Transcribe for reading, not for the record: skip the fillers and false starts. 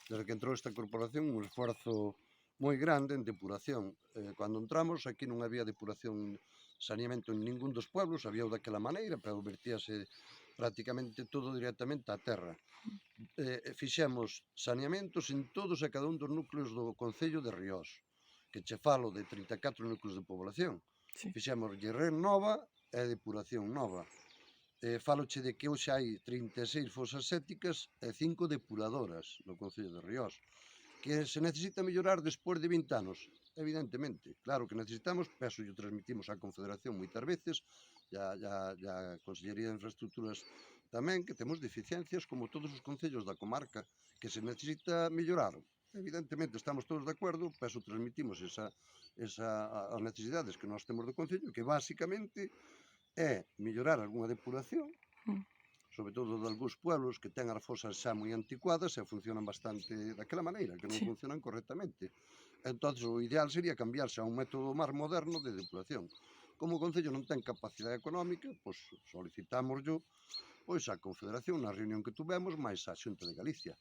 desde que entrou esta corporación, un esforzo moi grande en depuración. Cando entramos, aquí non había depuración, saneamento en ningún dos pueblos, había daquela maneira, pero vertíase prácticamente todo directamente á terra. Fixemos saneamentos en todos e cada un dos núcleos do Concello de Riós, que che falo de 34 núcleos de población. Sí. Fixemos ren nova e depuración nova. Fáloche de que hoxe hai 36 fosas sépticas e 5 depuradoras no Concello de Riós. Que se necesita mellorar despois de 20 anos? Evidentemente, claro que necesitamos, peso e o transmitimos á Confederación moitas veces, e a Consellería de Infraestructuras tamén, que temos deficiencias como todos os concellos da comarca, que se necesita mellorar. Evidentemente, estamos todos de acordo, peso transmitimos as necesidades que nós temos do Concello, que basicamente é mellorar algunha depuración, Mm. sobre todo de algúns pueblos que ten as fosas xa moi anticuadas e funcionan bastante daquela maneira, que non Sí. funcionan correctamente. Entón, o ideal sería cambiarse a un método máis moderno de depuración. Como o Concello non ten capacidade económica, solicitámoslo á Confederación na reunión que tuvemos, máis á Xunta de Galicia.